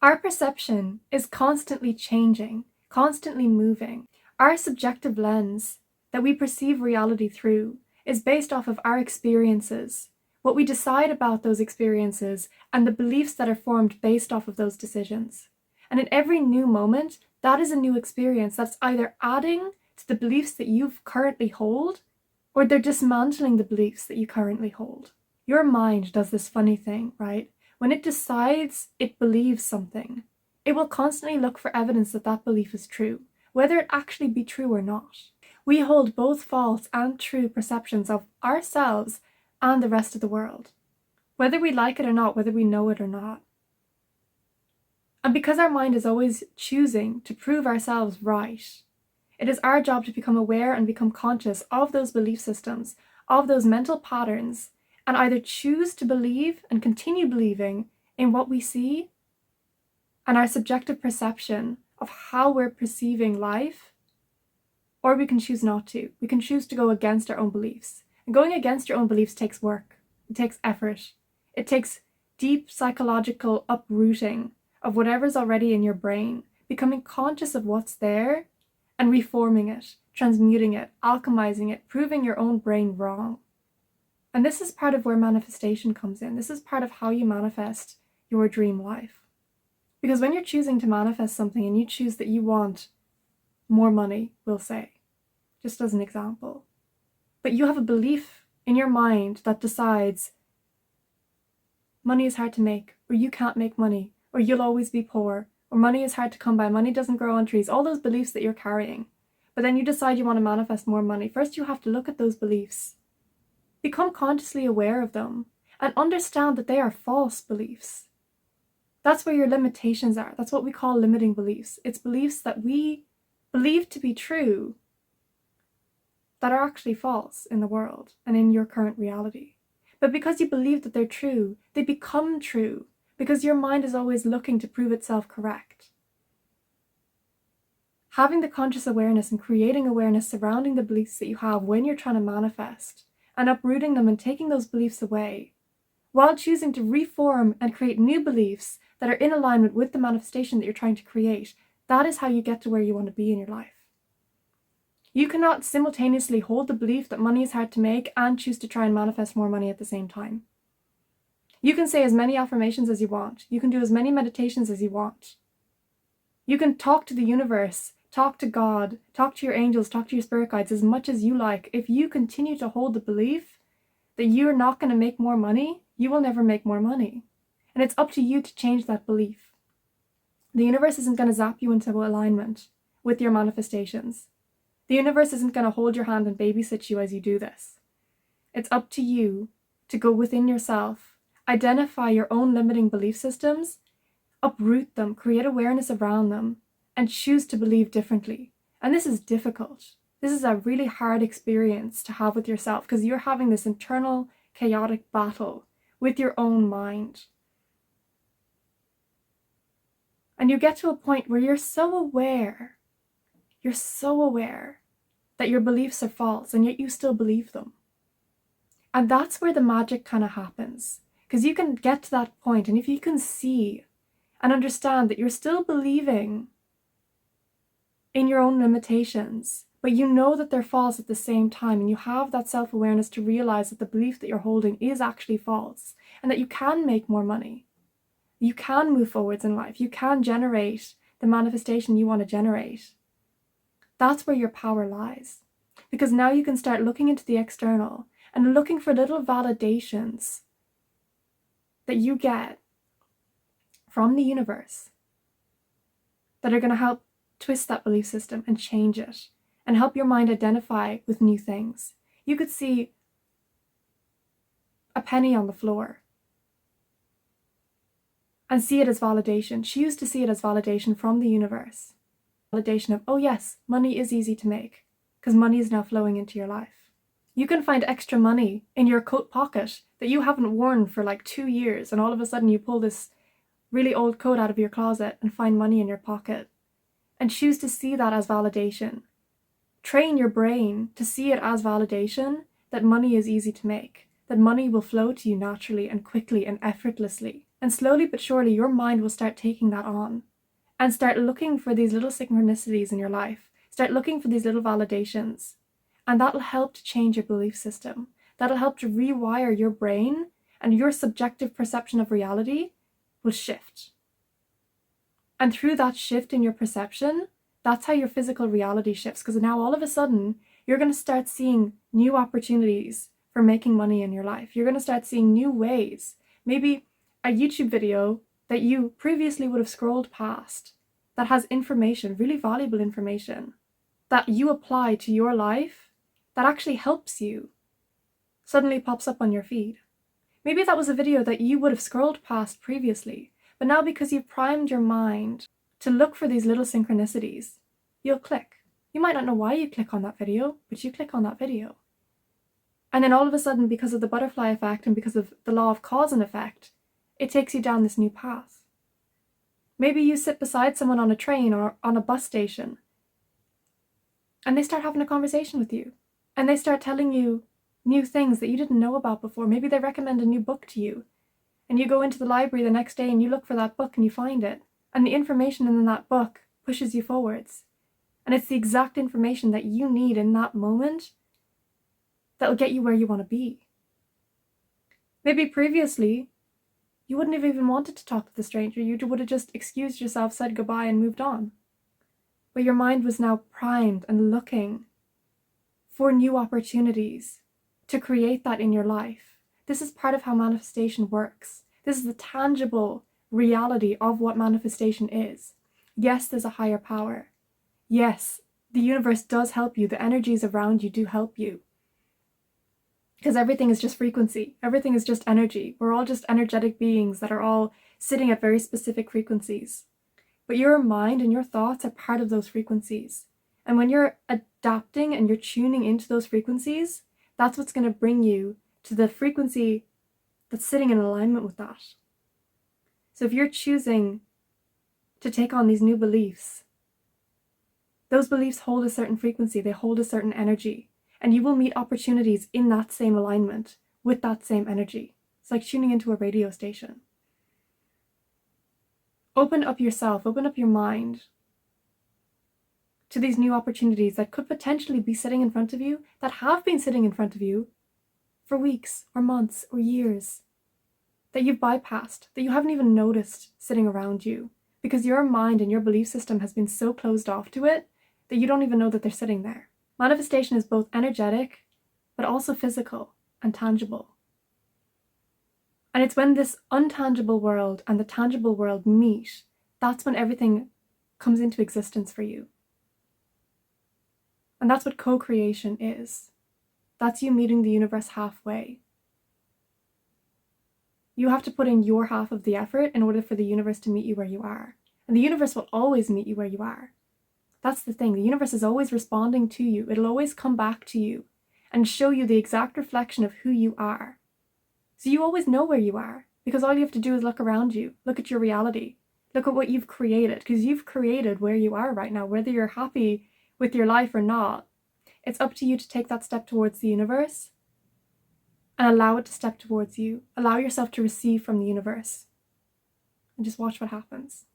Our perception is constantly changing, constantly moving. Our subjective lens that we perceive reality through is based off of our experiences, what we decide about those experiences, and the beliefs that are formed based off of those decisions. And in every new moment, that is a new experience that's either adding to the beliefs that you currently hold, or they're dismantling the beliefs that you currently hold. Your mind does this funny thing, right? When it decides it believes something, it will constantly look for evidence that that belief is true, whether it actually be true or not. We hold both false and true perceptions of ourselves and the rest of the world, whether we like it or not, whether we know it or not. And because our mind is always choosing to prove ourselves right, it is our job to become aware and become conscious of those belief systems, of those mental patterns, and either choose to believe and continue believing in what we see and our subjective perception of how we're perceiving life, or we can choose not to. We can choose to go against our own beliefs. And going against your own beliefs takes work. It takes effort. It takes deep psychological uprooting of whatever's already in your brain, becoming conscious of what's there and reforming it, transmuting it, alchemizing it, proving your own brain wrong. And this is part of where manifestation comes in. This is part of how you manifest your dream life. Because when you're choosing to manifest something and you choose that you want more money, we'll say, just as an example, but you have a belief in your mind that decides money is hard to make, or you can't make money, or you'll always be poor, or money is hard to come by, money doesn't grow on trees, all those beliefs that you're carrying. But then you decide you want to manifest more money. First, you have to look at those beliefs, become consciously aware of them, and understand that they are false beliefs. That's where your limitations are. That's what we call limiting beliefs. It's beliefs that we believe to be true that are actually false in the world and in your current reality. But because you believe that they're true, they become true because your mind is always looking to prove itself correct. Having the conscious awareness and creating awareness surrounding the beliefs that you have when you're trying to manifest and uprooting them and taking those beliefs away, while choosing to reform and create new beliefs that are in alignment with the manifestation that you're trying to create, that is how you get to where you want to be in your life. You cannot simultaneously hold the belief that money is hard to make and choose to try and manifest more money at the same time. You can say as many affirmations as you want. You can do as many meditations as you want. You can talk to the universe, talk to God, talk to your angels, talk to your spirit guides as much as you like. If you continue to hold the belief that you're not going to make more money, you will never make more money. And it's up to you to change that belief. The universe isn't going to zap you into alignment with your manifestations. The universe isn't going to hold your hand and babysit you as you do this. It's up to you to go within yourself, identify your own limiting belief systems, uproot them, create awareness around them, and choose to believe differently. And this is difficult. This is a really hard experience to have with yourself because you're having this internal chaotic battle with your own mind. And you get to a point where you're so aware that your beliefs are false, and yet you still believe them. And that's where the magic kind of happens. Because you can get to that point, and if you can see and understand that you're still believing in your own limitations, but you know that they're false at the same time, and you have that self-awareness to realize that the belief that you're holding is actually false, and that you can make more money. You can move forwards in life. You can generate the manifestation you want to generate. That's where your power lies. Because now you can start looking into the external and looking for little validations that you get from the universe that are going to help twist that belief system and change it and help your mind identify with new things. You could see a penny on the floor and see it as validation. Choose to see it as validation from the universe. Validation of, oh yes, money is easy to make because money is now flowing into your life. You can find extra money in your coat pocket that you haven't worn for like 2 years, and all of a sudden you pull this really old coat out of your closet and find money in your pocket, and choose to see that as validation. Train your brain to see it as validation that money is easy to make, that money will flow to you naturally and quickly and effortlessly. And slowly but surely, your mind will start taking that on and start looking for these little synchronicities in your life. Start looking for these little validations. And that'll help to change your belief system. That'll help to rewire your brain, and your subjective perception of reality will shift. And through that shift in your perception, that's how your physical reality shifts. Because now all of a sudden, you're going to start seeing new opportunities for making money in your life. You're going to start seeing new ways. Maybe a YouTube video that you previously would have scrolled past that has information, really valuable information, that you apply to your life that actually helps you, suddenly pops up on your feed. Maybe that was a video that you would have scrolled past previously, but now because you've primed your mind to look for these little synchronicities, you'll click. You might not know why you click on that video, but you click on that video. And then all of a sudden, because of the butterfly effect and because of the law of cause and effect, it takes you down this new path. Maybe you sit beside someone on a train or on a bus station, and they start having a conversation with you, and they start telling you new things that you didn't know about before. Maybe they recommend a new book to you, and you go into the library the next day and you look for that book and you find it, and the information in that book pushes you forwards. And it's the exact information that you need in that moment that'll get you where you want to be. Maybe previously, you wouldn't have even wanted to talk to the stranger. You would have just excused yourself, said goodbye, and moved on. But your mind was now primed and looking for new opportunities to create that in your life. This is part of how manifestation works. This is the tangible reality of what manifestation is. Yes, there's a higher power. Yes, the universe does help you. The energies around you do help you. Because everything is just frequency. Everything is just energy. We're all just energetic beings that are all sitting at very specific frequencies. But your mind and your thoughts are part of those frequencies. And when you're adapting and you're tuning into those frequencies, that's what's going to bring you to the frequency that's sitting in alignment with that. So if you're choosing to take on these new beliefs, those beliefs hold a certain frequency, they hold a certain energy, and you will meet opportunities in that same alignment with that same energy. It's like tuning into a radio station. Open up yourself, open up your mind to these new opportunities that could potentially be sitting in front of you, that have been sitting in front of you for weeks or months or years, that you've bypassed, that you haven't even noticed sitting around you, because your mind and your belief system has been so closed off to it that you don't even know that they're sitting there. Manifestation is both energetic, but also physical and tangible. And it's when this untangible world and the tangible world meet, that's when everything comes into existence for you. And that's what co-creation is. That's you meeting the universe halfway. You have to put in your half of the effort in order for the universe to meet you where you are. And the universe will always meet you where you are. That's the thing. The universe is always responding to you. It'll always come back to you and show you the exact reflection of who you are. So you always know where you are, because all you have to do is look around you. Look at your reality. Look at what you've created, because you've created where you are right now, whether you're happy with your life or not. It's up to you to take that step towards the universe and allow it to step towards you. Allow yourself to receive from the universe and just watch what happens.